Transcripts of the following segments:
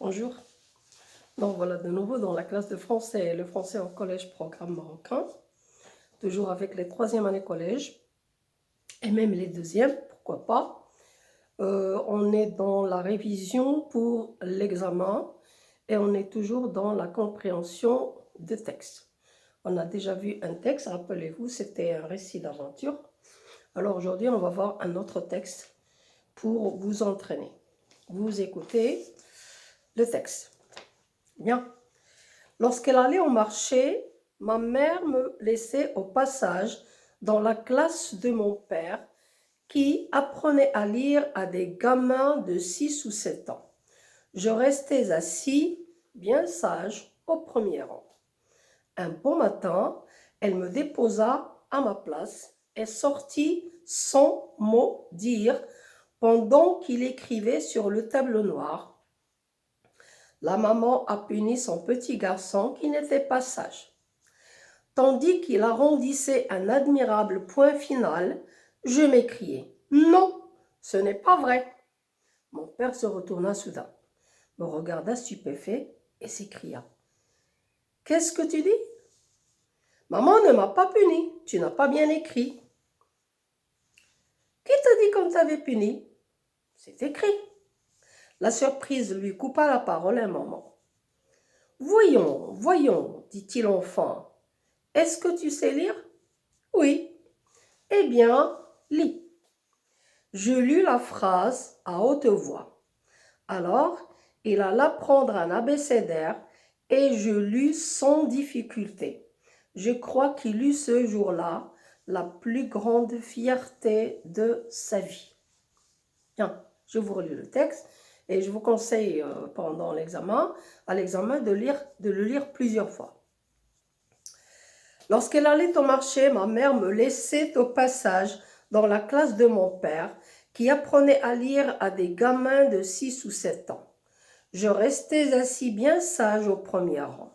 Bonjour. Donc voilà de nouveau dans la classe de français, le français au collège programme marocain, toujours avec les troisième années collège et même les deuxièmes, pourquoi pas. On est dans la révision pour l'examen et on est toujours dans la compréhension de texte. On a déjà vu un texte, rappelez-vous, c'était un récit d'aventure. Alors aujourd'hui, on va voir un autre texte pour vous entraîner. Vous écoutez le texte. Bien. Lorsqu'elle allait au marché, ma mère me laissait au passage dans la classe de mon père qui apprenait à lire à des gamins de 6 ou 7 ans. Je restais assis, bien sage, au premier rang. Un beau matin, elle me déposa à ma place et sortit sans mot dire pendant qu'il écrivait sur le tableau noir. La maman a puni son petit garçon qui n'était pas sage. Tandis qu'il arrondissait un admirable point final, je m'écriai « Non, ce n'est pas vrai !» Mon père se retourna soudain, me regarda stupéfait et s'écria « Qu'est-ce que tu dis ? Maman ne m'a pas puni, tu n'as pas bien écrit. » Qui t'a dit qu'on t'avait puni ? C'est écrit. La surprise lui coupa la parole un moment. Voyons, voyons, dit-il enfin. Est-ce que tu sais lire ? Oui. Eh bien, lis. Je lus la phrase à haute voix. Alors, il alla prendre un abécédaire et je lus sans difficulté. Je crois qu'il eut ce jour-là la plus grande fierté de sa vie. Bien, je vous relis le texte et je vous conseille pendant l'examen, de le lire plusieurs fois. Lorsqu'elle allait au marché, ma mère me laissait au passage dans la classe de mon père qui apprenait à lire à des gamins de 6 ou 7 ans. Je restais assis bien sage au premier rang.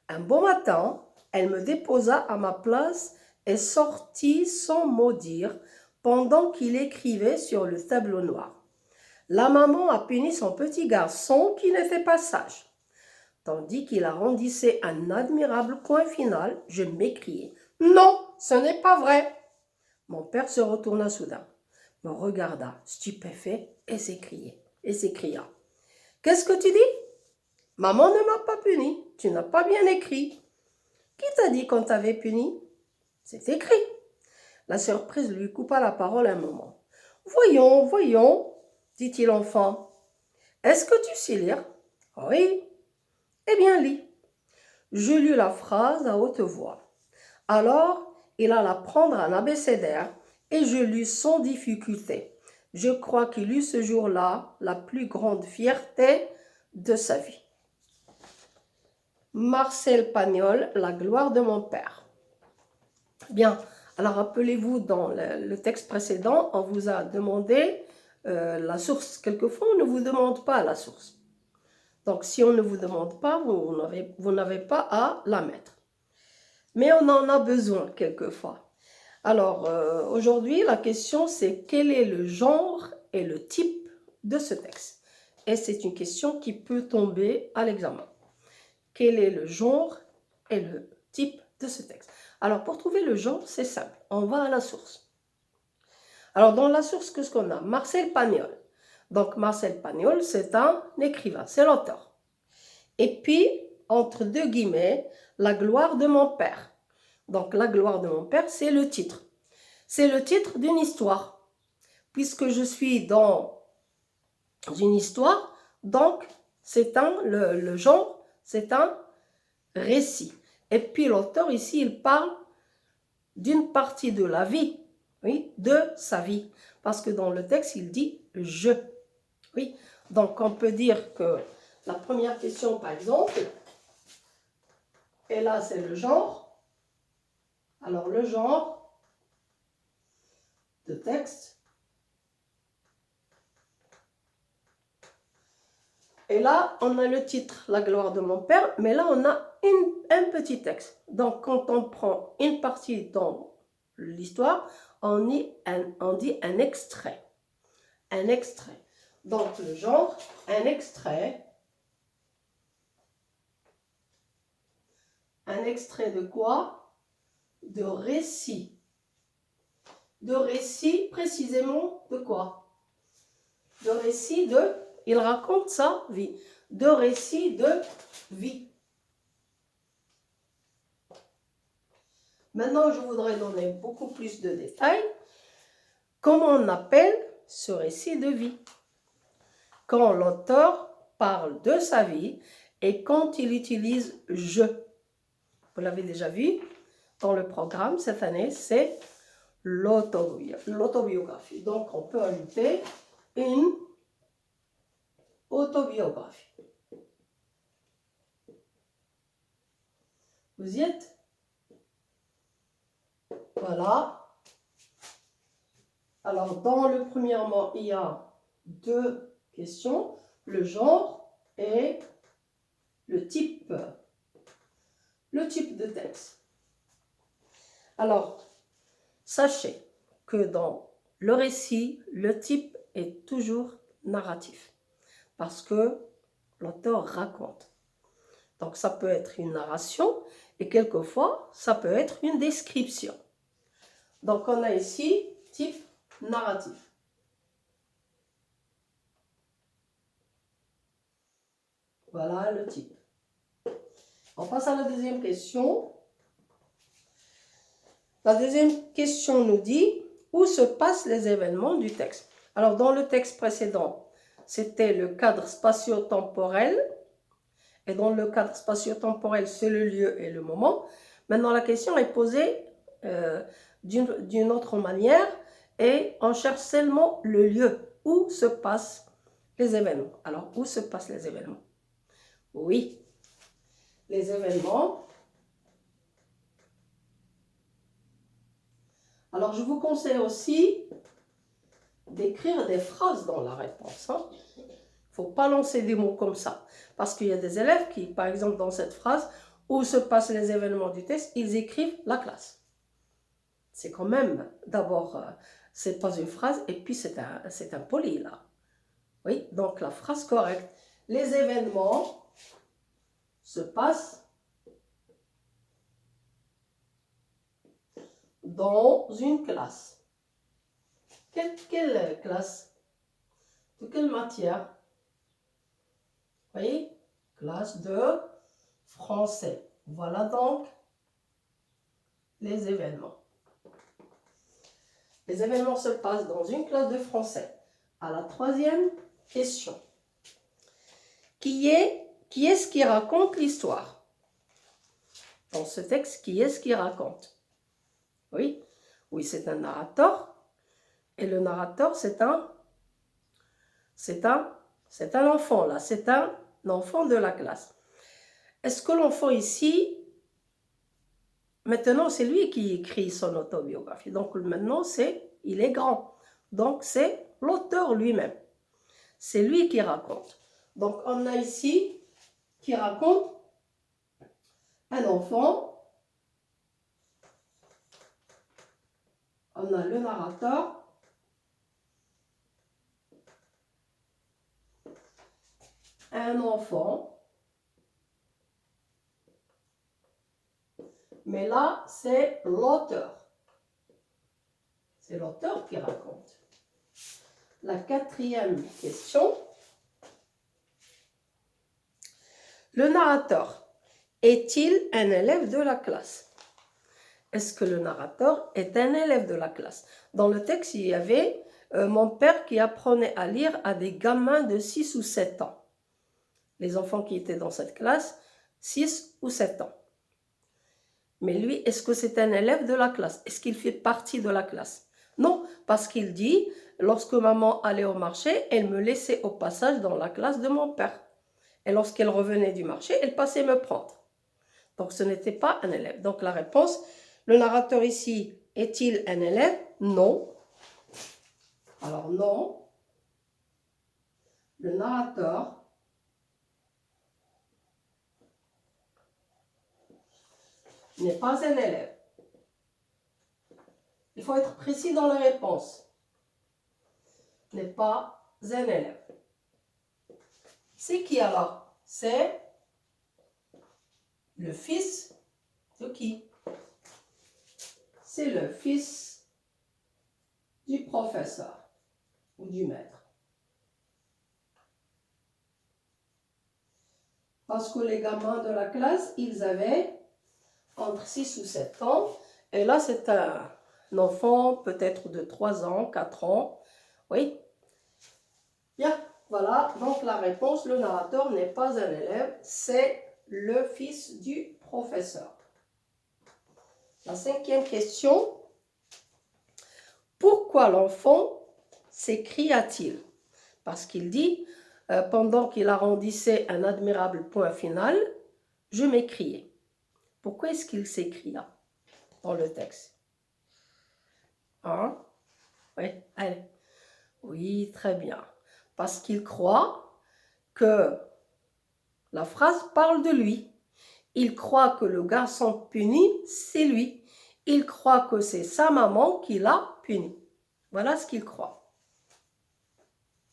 Un beau matin, elle me déposa à ma place et sortit sans mot dire pendant qu'il écrivait sur le tableau noir. La maman a puni son petit garçon qui n'était pas sage. Tandis qu'il arrondissait un admirable point final, je m'écriai « Non, ce n'est pas vrai !» Mon père se retourna soudain, me regarda stupéfait et s'écria « Qu'est-ce que tu dis ? Maman ne m'a pas puni, tu n'as pas bien écrit. Qui t'a dit qu'on t'avait puni ? C'est écrit. » La surprise lui coupa la parole un moment. « Voyons, voyons, dit-il enfin. Est-ce que tu sais lire ? Oui. Eh bien, lis. Je lus la phrase à haute voix. Alors, il alla prendre un abécédaire et je lus sans difficulté. Je crois qu'il eut ce jour-là la plus grande fierté de sa vie. Marcel Pagnol, La gloire de mon père. Bien, alors rappelez-vous, dans le texte précédent, on vous a demandé la source. Quelquefois, on ne vous demande pas la source. Donc, si on ne vous demande pas, vous n'avez pas à la mettre. Mais on en a besoin quelquefois. Alors, aujourd'hui, la question, c'est quel est le genre et le type de ce texte ? Et c'est une question qui peut tomber à l'examen. Quel est le genre et le type de ce texte ? Alors, pour trouver le genre, c'est simple. On va à la source. Alors, dans la source, qu'est-ce qu'on a ? Marcel Pagnol. Donc, Marcel Pagnol, c'est un écrivain, c'est l'auteur. Et puis, entre deux guillemets, La gloire de mon père. Donc, La gloire de mon père, c'est le titre. C'est le titre d'une histoire. Puisque je suis dans une histoire, donc, le genre, c'est un récit. Et puis, l'auteur, ici, il parle d'une partie de la vie, oui, de sa vie. Parce que dans le texte, il dit « je ». Oui, donc on peut dire que la première question, par exemple, et là, c'est le genre. Alors, le genre de texte. Et là, on a le titre, La gloire de mon père, mais là, on a un petit texte. Donc, quand on prend une partie dans l'histoire, on dit un extrait. Un extrait. Donc, le genre, un extrait. Un extrait de quoi? De récit. De récit, précisément de quoi? De récit de... Il raconte sa vie. De récit de vie. Maintenant, je voudrais donner beaucoup plus de détails. Comment on appelle ce récit de vie? Quand l'auteur parle de sa vie et quand il utilise « je ». Vous l'avez déjà vu dans le programme cette année, c'est l'autobiographie. Donc, on peut ajouter une autobiographie. Vous y êtes? Voilà. Alors, dans le premier mot, il y a deux questions. Le genre et le type. Le type de texte. Alors, sachez que dans le récit, le type est toujours narratif. Parce que l'auteur raconte. Donc, ça peut être une narration et quelquefois, ça peut être une description. Donc, on a ici type narratif. Voilà le type. On passe à la deuxième question. La deuxième question nous dit où se passent les événements du texte. Alors, dans le texte précédent, c'était le cadre spatio-temporel. Et dans le cadre spatio-temporel, c'est le lieu et le moment. Maintenant, la question est posée d'une autre manière et on cherche seulement le lieu où se passent les événements. Alors, où se passent les événements? Oui, les événements. Alors, je vous conseille aussi d'écrire des phrases dans la réponse. Il ne faut pas lancer des mots comme ça. Parce qu'il y a des élèves qui, par exemple, dans cette phrase, où se passent les événements du texte, ils écrivent la classe. C'est quand même, d'abord, c'est pas une phrase, et puis c'est un poli, là. Oui, donc la phrase correcte. Les événements se passent dans une classe. Quelle classe? De quelle matière? Vous voyez? Classe de français. Voilà donc les événements. Les événements se passent dans une classe de français. À la troisième question. Qui est-ce qui raconte l'histoire? Dans ce texte, qui est-ce qui raconte? Oui, c'est un narrateur. Et le narrateur, c'est un enfant, là. C'est un enfant de la classe. Est-ce que l'enfant ici, maintenant, c'est lui qui écrit son autobiographie. Donc, maintenant, il est grand. Donc, c'est l'auteur lui-même. C'est lui qui raconte. Donc, on a ici qui raconte un enfant. On a le narrateur. Un enfant. Mais là, c'est l'auteur. C'est l'auteur qui raconte. La quatrième question. Le narrateur est-il un élève de la classe? Est-ce que le narrateur est un élève de la classe? Dans le texte, il y avait mon père qui apprenait à lire à des gamins de 6 ou 7 ans. Les enfants qui étaient dans cette classe, 6 ou 7 ans. Mais lui, est-ce que c'est un élève de la classe? Est-ce qu'il fait partie de la classe? Non, parce qu'il dit, lorsque maman allait au marché, elle me laissait au passage dans la classe de mon père. Et lorsqu'elle revenait du marché, elle passait me prendre. Donc, ce n'était pas un élève. Donc, la réponse, le narrateur ici, est-il un élève? Non. Alors, non. Le narrateur n'est pas un élève. Il faut être précis dans la réponse. N'est pas un élève. C'est qui alors? C'est le fils de qui? C'est le fils du professeur ou du maître. Parce que les gamins de la classe, ils avaient entre 6 ou 7 ans. Et là, c'est un enfant peut-être de 3 ans, 4 ans. Oui. Bien, voilà. Donc la réponse, le narrateur n'est pas un élève, c'est le fils du professeur. La 5e question. Pourquoi l'enfant s'écria-t-il? Parce qu'il dit, pendant qu'il arrondissait un admirable point final, je m'écriai. Pourquoi est-ce qu'il s'écria dans le texte? Hein? Oui, allez. Oui, très bien. Parce qu'il croit que la phrase parle de lui. Il croit que le garçon puni, c'est lui. Il croit que c'est sa maman qui l'a puni. Voilà ce qu'il croit.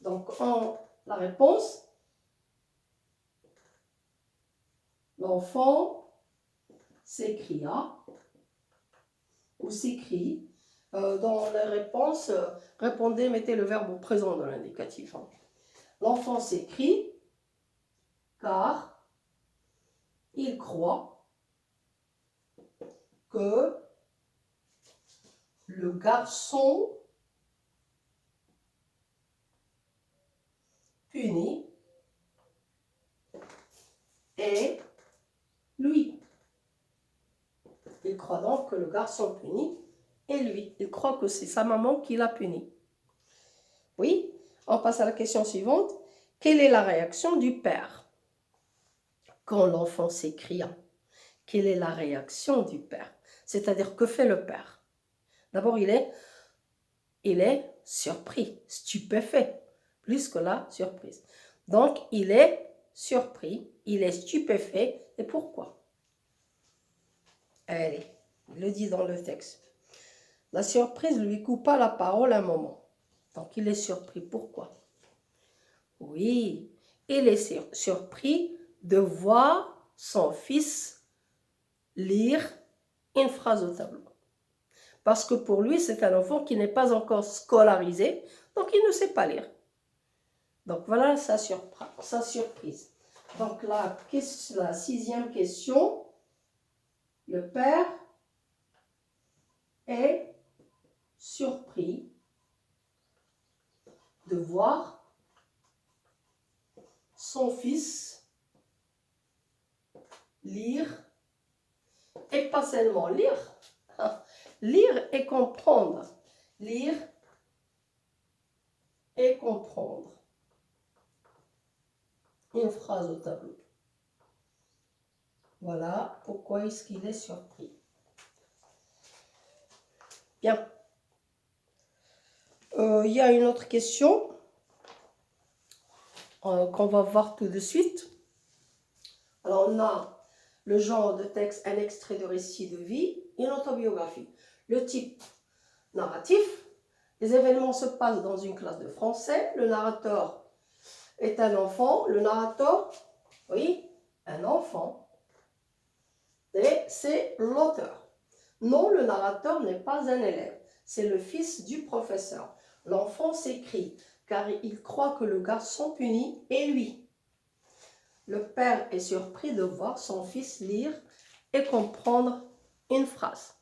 Donc, la réponse, l'enfant s'écria ou s'écrie. Dans la réponse, répondez, mettez le verbe au présent dans l'indicatif. Hein. L'enfant s'écrie car il croit que le garçon puni est lui. Il croit donc que le garçon puni est lui. Il croit que c'est sa maman qui l'a puni. Oui, on passe à la question suivante. Quelle est la réaction du père quand l'enfant s'écria? Quelle est la réaction du père? C'est-à-dire, que fait le père? D'abord, il est surpris, stupéfait, plus que la surprise. Donc, il est surpris, il est stupéfait. Et pourquoi? Allez, il le dit dans le texte. La surprise lui coupa la parole un moment. Donc, il est surpris. Pourquoi? Oui, il est surpris de voir son fils lire une phrase au tableau. Parce que pour lui, c'est un enfant qui n'est pas encore scolarisé, donc il ne sait pas lire. Donc voilà sa surprise. Donc la 6e question, le père est surpris de voir son fils lire, et pas seulement lire, lire et comprendre. Lire et comprendre une phrase au tableau. Voilà pourquoi est-ce qu'il est surpris. Bien. Il y a une autre question qu'on va voir tout de suite. Alors, on a le genre de texte, un extrait de récit de vie, une autobiographie. Le type narratif, les événements se passent dans une classe de français, le narrateur est un enfant, le narrateur, oui, un enfant, et c'est l'auteur. Non, le narrateur n'est pas un élève, c'est le fils du professeur. L'enfant s'écrie, car il croit que le garçon puni est lui. Le père est surpris de voir son fils lire et comprendre une phrase.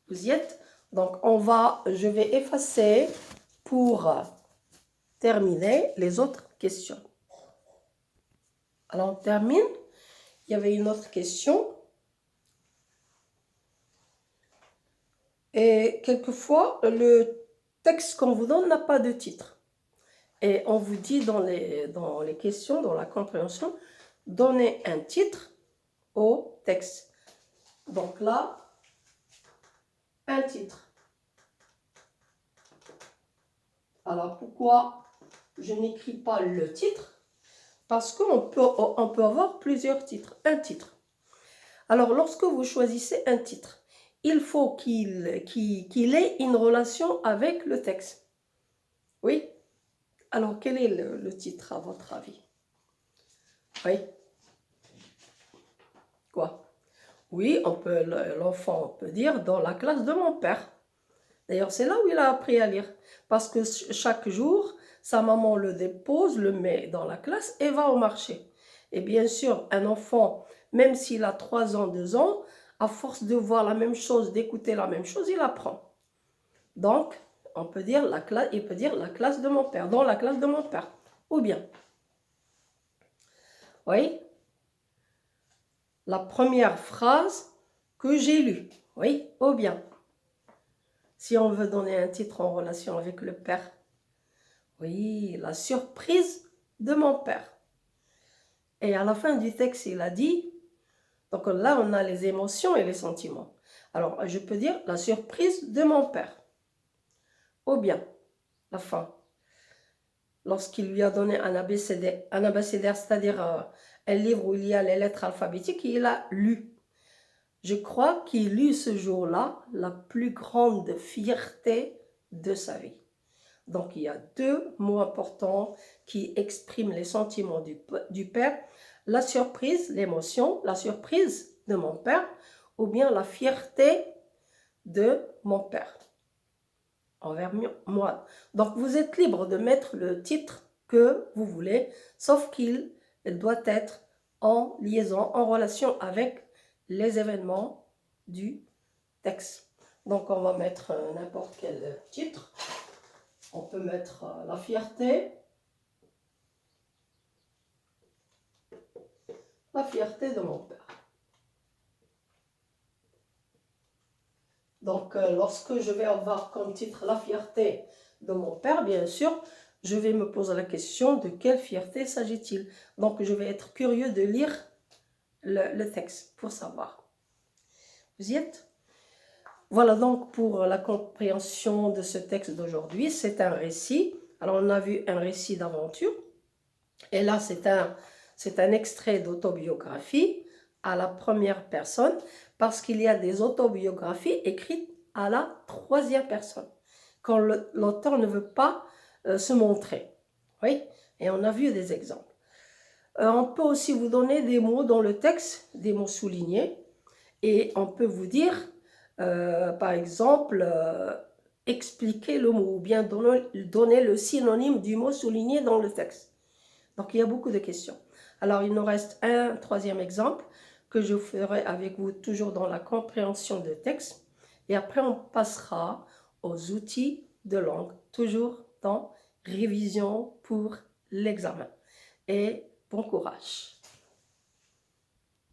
Vous y êtes? Donc, je vais effacer pour terminer les autres questions. Alors, on termine. Il y avait une autre question. Et quelquefois, le texte qu'on vous donne n'a pas de titre. Et on vous dit dans les questions, dans la compréhension, donnez un titre au texte. Donc là, un titre. Alors pourquoi je n'écris pas le titre? Parce qu'on peut avoir plusieurs titres. Un titre. Alors lorsque vous choisissez un titre, il faut qu'il ait une relation avec le texte. Oui? Alors quel est le titre à votre avis? Oui? Quoi? Oui, l'enfant peut dire dans la classe de mon père. D'ailleurs, c'est là où il a appris à lire. Parce que chaque jour, sa maman le dépose, le met dans la classe et va au marché. Et bien sûr, un enfant, même s'il a 3 ans, 2 ans, à force de voir la même chose, d'écouter la même chose, il apprend. Donc, on peut dire il peut dire la classe de mon père, dans la classe de mon père. Ou bien, oui, la première phrase que j'ai lue. Oui, ou bien, si on veut donner un titre en relation avec le père. Oui, la surprise de mon père. Et à la fin du texte, il a dit, donc là, on a les émotions et les sentiments. Alors, je peux dire la surprise de mon père. Ou bien, la fin. Lorsqu'il lui a donné un abécédaire, c'est-à-dire un livre où il y a les lettres alphabétiques, il a lu. Je crois qu'il eut ce jour-là la plus grande fierté de sa vie. Donc, il y a 2 mots importants qui expriment les sentiments du père. La surprise, l'émotion, la surprise de mon père, ou bien la fierté de mon père envers moi. Donc, vous êtes libre de mettre le titre que vous voulez, sauf qu'il doit être en liaison, en relation avec les événements du texte. Donc, on va mettre n'importe quel titre. On peut mettre la fierté de mon père. Donc, lorsque je vais avoir comme titre la fierté de mon père, bien sûr, je vais me poser la question de quelle fierté s'agit-il. Donc, je vais être curieux de lire le texte pour savoir. Vous y êtes? Voilà donc pour la compréhension de ce texte d'aujourd'hui. C'est un récit. Alors, on a vu un récit d'aventure. Et là, c'est un extrait d'autobiographie à la première personne parce qu'il y a des autobiographies écrites à la 3e personne quand l'auteur ne veut pas se montrer. Oui, et on a vu des exemples. On peut aussi vous donner des mots dans le texte, des mots soulignés, et on peut vous dire, par exemple, expliquer le mot ou bien donner le synonyme du mot souligné dans le texte. Donc, il y a beaucoup de questions. Alors, il nous reste un 3e exemple que je ferai avec vous toujours dans la compréhension de texte. Et après, on passera aux outils de langue, toujours dans révision pour l'examen. Et bon courage.